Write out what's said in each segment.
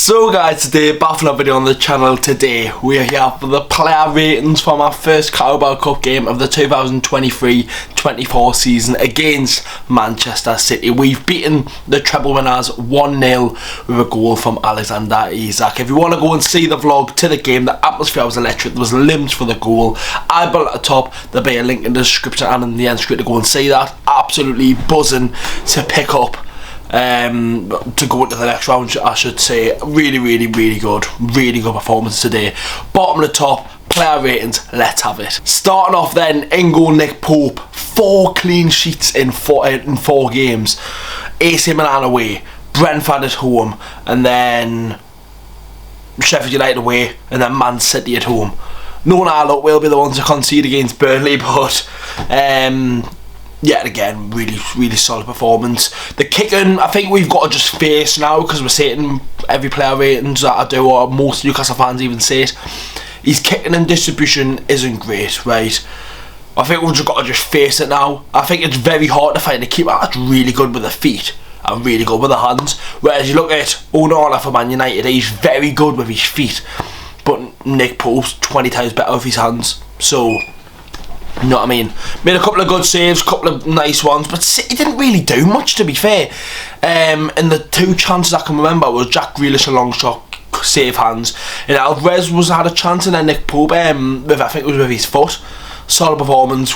So guys, today, back for another video on the channel. Today we are here for the player ratings from our first Carabao Cup game of the 2023-24 season against Manchester City. We've beaten the treble winners 1-0 with a goal from Alexander Isak. If you want to go and see the vlog to the game, the atmosphere was electric. There was limbs for the goal. I built at the top. There'll be a link in the description and in the end screen to go and see that. Absolutely buzzing to pick up. To go into the next round, I should say. Really good performance today. Bottom of the top, player ratings, let's have it. Starting off then, in goal Nick Pope, 4 clean sheets in four games. AC Milan away, Brentford at home, and then Sheffield United away, and then Man City at home. Knowing our luck, we'll be the ones to concede against Burnley, but yet again, really solid performance. The kicking, I think we've got to just face now, because we're saying every player ratings that I do, or most Newcastle fans even say it. His kicking and distribution isn't great, right? I think we've just got to just face it now. I think it's very hard to find a keeper that's really good with the feet and really good with the hands. Whereas you look at Onana for Man United, he's very good with his feet, but Nick Pope's 20 times better with his hands. So, you know what I mean? Made a couple of good saves, couple of nice ones, but City didn't really do much, to be fair. And the 2 chances I can remember was Jack Grealish a long shot, save hands, and Alvarez had a chance, and then Nick Pope, I think it was with his foot. Solid performance,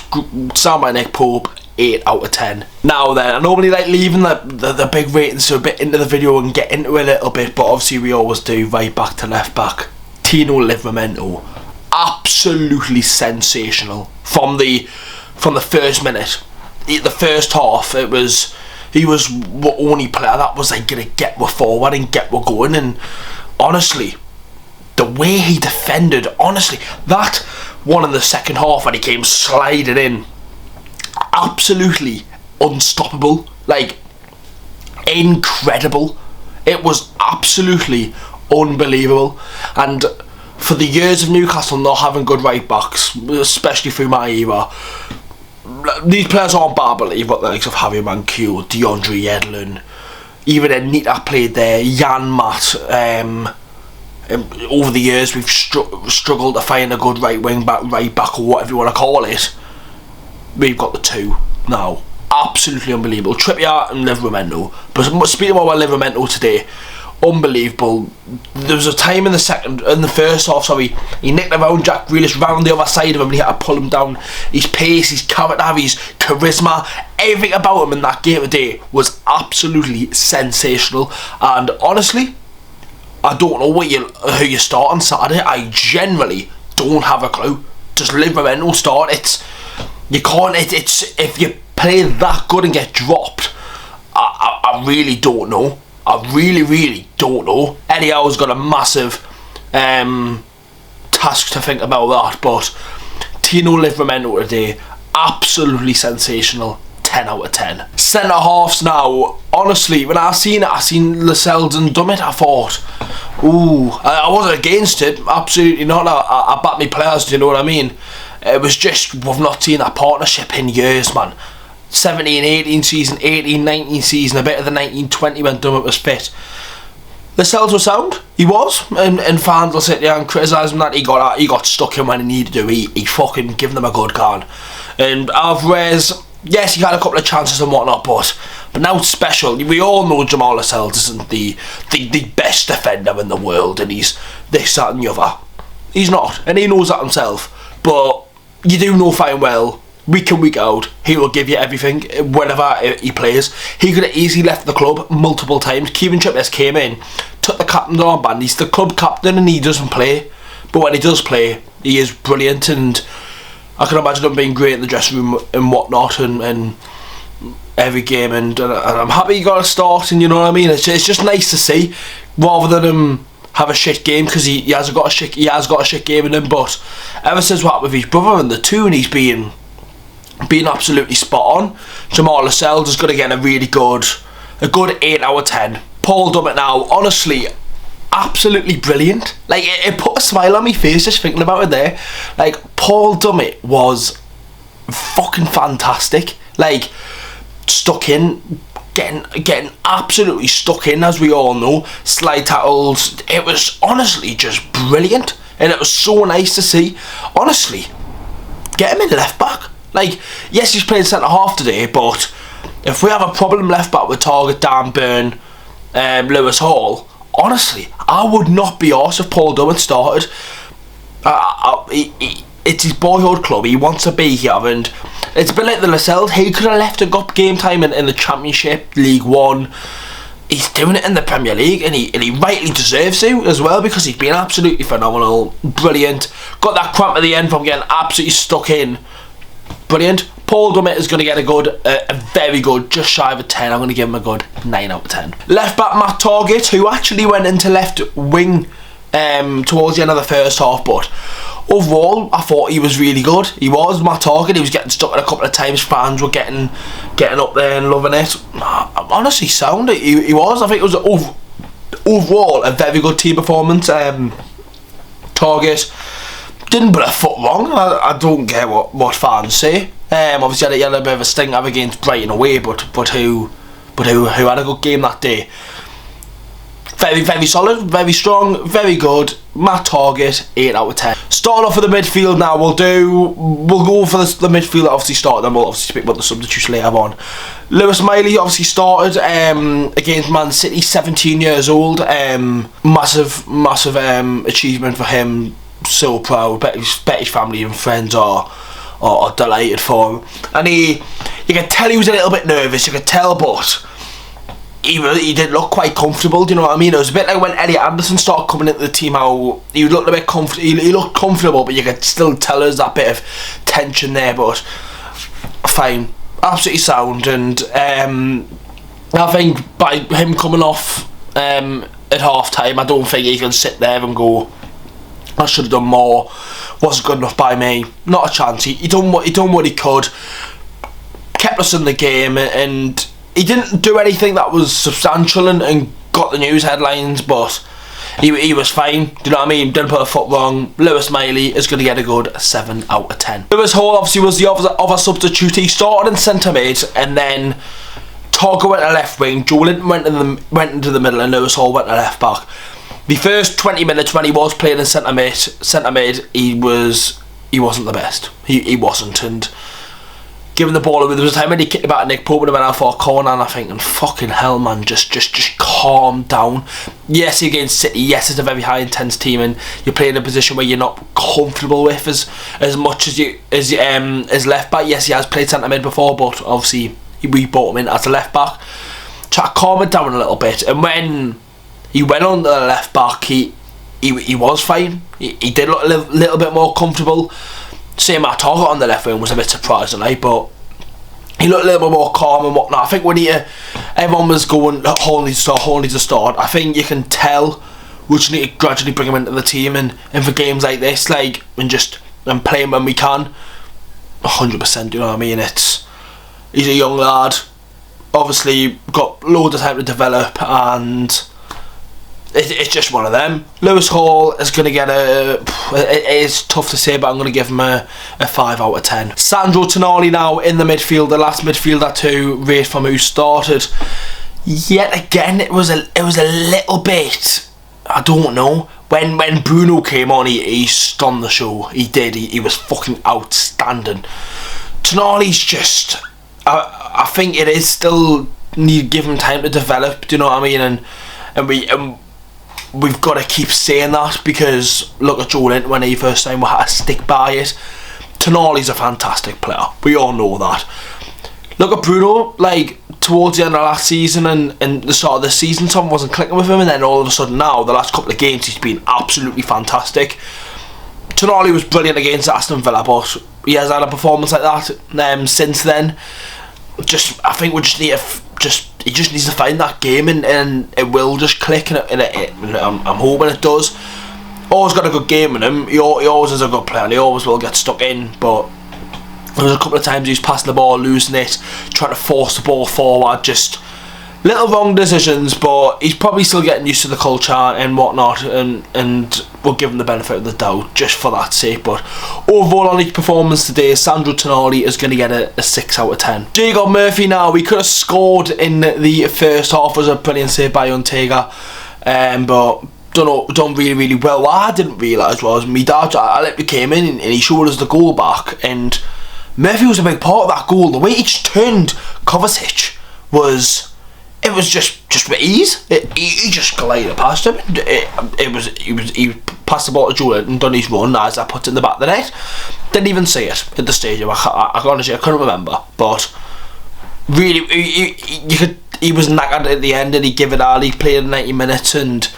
sound by Nick Pope, 8 out of 10. Now then, I normally like leaving the big ratings so a bit into the video and get into it a little bit, but obviously we always do. Right back to left back, Tino Livramento. Absolutely sensational from the first minute. The first half, he was the only player that was like gonna get we're forward and get we're going. And honestly, the way he defended, that one in the second half when he came sliding in, absolutely unstoppable, like incredible. It was absolutely unbelievable. And for the years of Newcastle not having good right backs, especially through my era, these players aren't bad, I believe, but the likes of Harry Maguire, DeAndre Yedlin, even Anita played there, Jan Matt. Over the years we've struggled to find a good right back, or whatever you want to call it. We've got the 2 now. Absolutely unbelievable. Trippier and Livramento. But speaking about Livramento today, unbelievable. There was a time in the first half, he nicked around Jack Grealish round the other side of him and he had to pull him down. His pace, his character, his charisma, everything about him in that game today was absolutely sensational. And honestly, I don't know who you start on Saturday. I generally don't have a clue. Just Livramento start. It's if you play that good and get dropped, I really don't know. I really don't know. Eddie Howe's got a massive task to think about that, but Tino Livramento today, absolutely sensational. 10 out of 10. Centre halves now. Honestly, when I seen Lascelles and Dummett, I thought, ooh, I wasn't against it, absolutely not. I back my players, do you know what I mean? It was just, we've not seen that partnership in years, man. 17-18 season, 18-19 season, a bit of the 19-20 when Dummett was fit. Lascelles was sound, he was, and fans will sit there and criticise him that he got stuck in when he needed to. He fucking given them a good can. And Alvarez, yes, he had a couple of chances and whatnot, but now it's special. We all know Jamal Lascelles isn't the best defender in the world, and he's this, that and the other. He's not, and he knows that himself. But you do know fine well, week in, week out, he will give you everything whenever he plays. He could have easily left the club multiple times. Kieran Trippier came in, took the captain's armband. He's the club captain and he doesn't play. But when he does play, he is brilliant, and I can imagine him being great in the dressing room and whatnot, and every game. And I'm happy he got a start, and you know what I mean. It's just nice to see, rather than him have a shit game, because he has got a shit game in him. But ever since what with his brother and the 2, and he's been absolutely spot on. Jamal Lascelles is going to get a good 8 out of 10. Paul Dummett now, honestly, absolutely brilliant. Like, it put a smile on my face just thinking about it there. Like, Paul Dummett was fucking fantastic. Like, stuck in, getting absolutely stuck in, as we all know. Slide tackles. It was honestly just brilliant, and it was so nice to see. Honestly, get him in left back. Like, yes, he's playing centre half today, but if we have a problem left back with Target, Dan Burn, Lewis Hall, honestly, I would not be arsed if Paul Dummett started. It's his boyhood club. He wants to be here, and it's a bit like the Lascelles. He could have left and got game time in the Championship, League One. He's doing it in the Premier League, and he rightly deserves to as well, because he's been absolutely phenomenal, brilliant. Got that cramp at the end from getting absolutely stuck in. Brilliant. Paul Dummett is going to get a very good, just shy of a 10. I'm going to give him a good 9 out of 10. Left back Matt Target, who actually went into left wing towards the end of the first half, but overall I thought he was really good. He was Matt Target. He was getting stuck in a couple of times. Fans were getting up there and loving it. Honestly, sound. He was. I think it was overall a very good team performance. Target didn't put a foot wrong. I don't care what fans say. Obviously he had a bit of a sting against Brighton away, but who had a good game that day. Very, very solid, very strong, very good. Matt Target, 8 out of 10. Starting off with the midfield now. We'll go for the midfield that obviously started, then we'll obviously speak about the substitution later on. Lewis Miley obviously started against Man City, 17 years old. Massive achievement for him. So proud. Bet his family and friends are delighted for him. And you could tell he was a little bit nervous. You could tell, but he did look quite comfortable. Do you know what I mean? It was a bit like when Elliot Anderson started coming into the team. How he looked a bit he looked comfortable, but you could still tell there's that bit of tension there. But fine, absolutely sound. And I think by him coming off at half time, I don't think he can sit there and go, I should have done more, wasn't good enough by me. Not a chance. He done what he could, kept us in the game, and he didn't do anything that was substantial and got the news headlines, but he was fine. Do you know what I mean? Didn't put a foot wrong. Lewis Miley is going to get a good 7 out of 10. Lewis Hall obviously was the other substitute. He started in centre mid, and then Torgo went to left wing, Joe Linton went into the middle, and Lewis Hall went to left back. The first 20 minutes when he was playing in centre mid, he wasn't the best. He wasn't, and giving the ball away. There was a time when he kicked about Nick Pope and went out for a corner, and I'm thinking, fucking hell, man, just calm down. Yes, against City. Yes, it's a very high intense team, and you're playing in a position where you're not comfortable with as much as left back. Yes, he has played centre mid before, but obviously we brought him in as a left back. Try to calm it down a little bit, and when he went on the left back, he was fine. He did look a little bit more comfortable. Same Matt Target on the left wing was a bit surprising, but he looked a little bit more calm and whatnot. I think when everyone was going, Hall needs to start. I think you can tell we just need to gradually bring him into the team, and for games like this, and play him when we can. 100%, you know what I mean? He's a young lad, obviously got loads of time to develop, and it's just one of them. Lewis Hall is going to get it is tough to say, but I'm going to give him a 5 out of 10. Sandro Tonali now in the midfield, the last midfielder to rate from who started. Yet again, it was a little bit, I don't know. When Bruno came on, he stunned the show. He did. He was fucking outstanding. Tonali's just, I think it is still need to give him time to develop. Do you know what I mean? And we've got to keep saying that, because look at Joe Linton when he first time we had to stick by it. Tonali's a fantastic player. We all know that. Look at Bruno, towards the end of last season and the start of this season, something wasn't clicking with him, and then all of a sudden now, the last couple of games, he's been absolutely fantastic. Tonali was brilliant against Aston Villa, but he has had a performance like that since then. I think we just need to he just needs to find that game, and it will just click, and I'm hoping it does. Always got a good game in him. He always is a good player, and he always will get stuck in, but there was a couple of times he was passing the ball, losing it, trying to force the ball forward, just Little wrong decisions, but he's probably still getting used to the culture and whatnot, and we'll give him the benefit of the doubt just for that sake. But overall on his performance today, Sandro Tonali is going to get a 6 out of 10. Diego Murphy now, we could have scored in the first half. Was a brilliant save by Ortega, but done really well. What I didn't realise was my dad, I came in and he showed us the goal back, and Murphy was a big part of that goal. The way he just turned Kovacic was... It was just with ease. He just glided past him. He passed the ball to Joel and done his run as I put it in the back of the net. Didn't even see it at the stadium. I honestly couldn't remember. But really, he was knackered at the end, and he gave it all. He played 90 minutes, and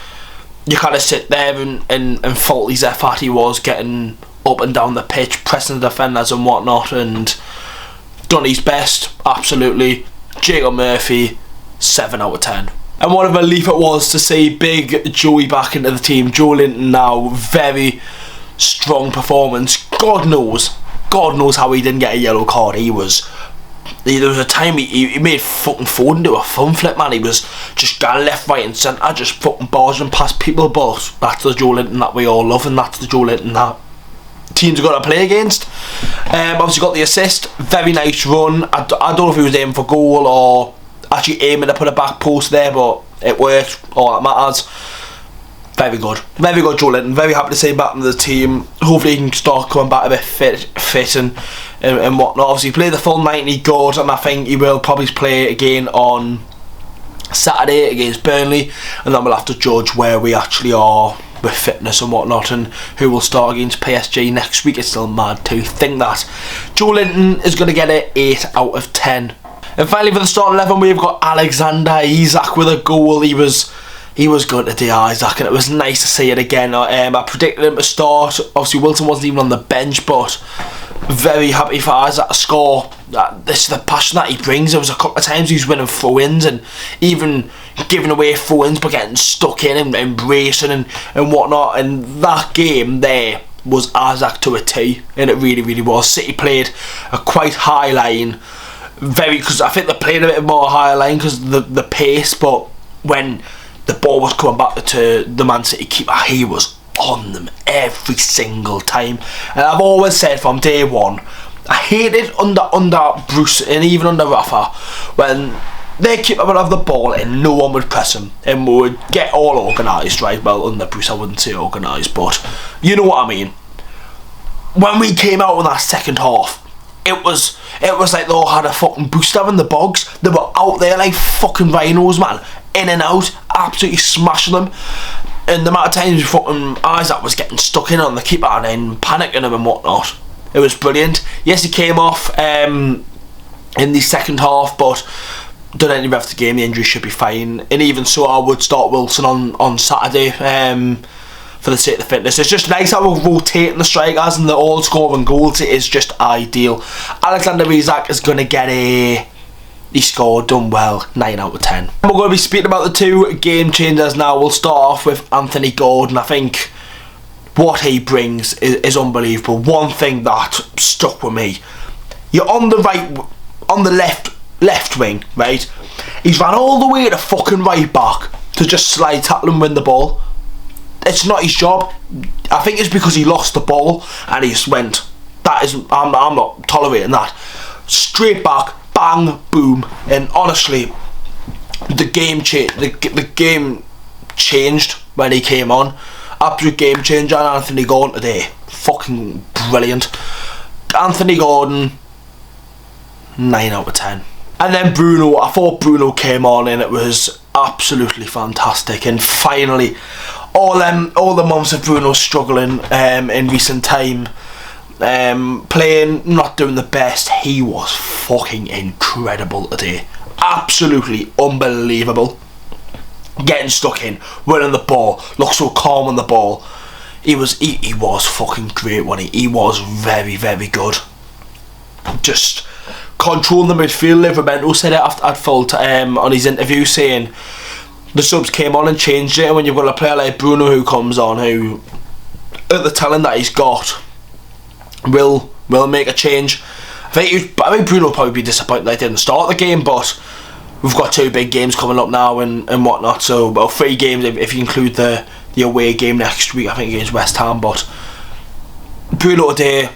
you kind of sit there and fault his effort. He was getting up and down the pitch, pressing the defenders and whatnot, and done his best. Absolutely. Diego Murphy, 7 out of 10. And what a relief it was to see big Joey back into the team. Joe Linton now, very strong performance. God knows how he didn't get a yellow card. There was a time he made fucking Foden do a fun flip, man. He was just going left, right and centre, just fucking barging past people. But that's the Joe Linton that we all love, and that's the Joe Linton that teams have got to play against. Obviously got the assist, very nice run. I don't know if he was aiming for goal or actually aiming to put a back post there, but it worked. All that matters. Very good Joe Linton. Very happy to see him back in the team. Hopefully he can start coming back a bit fit and whatnot. Obviously he played the full 90 good, and I think he will probably play again on Saturday against Burnley, and then we'll have to judge where we actually are with fitness and whatnot, and who will start against PSG next week. It's still mad to think that. Joe Linton is going to get an 8 out of 10. And finally for the starting 11 we've got Alexander Isak with a goal. He was good today, Isak, and it was nice to see it again. I predicted him to start. Obviously Wilson wasn't even on the bench, but very happy for Isaac to score. This is the passion that he brings. There was a couple of times he was winning throw-ins and even giving away throw-ins, but getting stuck in and embracing and whatnot. And that game there was Isaac to a T, and it really was. City played a quite high line, because I think they played a bit more higher line because the pace, but when the ball was coming back to the Man City keeper, he was on them every single time. And I've always said from day one, I hated under Bruce and even under Rafa when their keeper would have the ball and no one would press him and we would get all organised, right? Well, under Bruce I wouldn't say organised, but you know what I mean. When we came out in that second half, it was like they all had a fucking booster in the bogs. They were out there like fucking rhinos, man, in and out, absolutely smashing them. And the amount of times fucking Isaac was getting stuck in on the keeper and then panicking him and whatnot, it was brilliant. Yes, he came off in the second half, but done any rest of the game, the injury should be fine. And even so, I would start Wilson on Saturday for the sake of the fitness. It's just nice how we're rotating the strikers and they're all scoring goals. It is just ideal. Alexander Isak is going to get he scored, done well, 9 out of 10. We're going to be speaking about the two game changers now. We'll start off with Anthony Gordon. I think what he brings is unbelievable. One thing that stuck with me, you're on the left wing, right? He's ran all the way to fucking right back to just slide tackle and win the ball. It's not his job. I think it's because he lost the ball and he just went, I'm not tolerating that. Straight back, bang, boom. And honestly, the game changed when he came on. Absolute game changer. And Anthony Gordon today, fucking brilliant. Anthony Gordon, 9 out of 10. And then Bruno, I thought Bruno came on and it was absolutely fantastic. And finally, all the months of Bruno struggling in recent time, playing, not doing the best, he was fucking incredible today. Absolutely unbelievable. Getting stuck in, winning the ball, looked so calm on the ball. He was fucking great, wasn't he? He was very good. Just controlling the midfield. Livramento said it at full time on his interview, saying the subs came on and changed it, and when you've got a player like Bruno who comes on, who at the talent that he's got will make a change. I think Bruno will probably be disappointed that he didn't start the game, but we've got 2 big games coming up now and whatnot, so well 3 games if you include the away game next week, I think against West Ham. But Bruno today,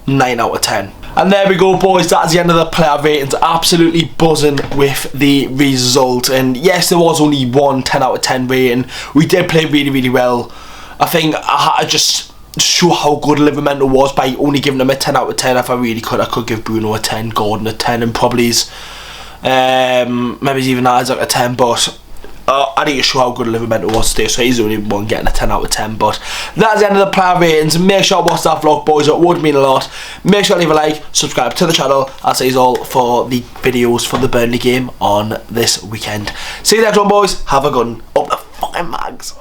9 out of 10. And there we go, boys, that's the end of the player ratings. Absolutely buzzing with the result. And yes, there was only one 10 out of 10 rating. We did play really, really well. I think I had to just show how good Livermore was by only giving him a 10 out of 10. If I really could, I could give Bruno a 10, Gordon a 10, and probably maybe even Isaac a 10, but I need to show how good Livermore was today, so he's the only one getting a 10 out of 10. But that's the end of the player ratings. Make sure to watch that vlog, boys, it would mean a lot. Make sure to leave a like, subscribe to the channel. I'll see you all for the videos for the Burnley game on this weekend. See you next one, boys. Have a good one. Up the fucking mags.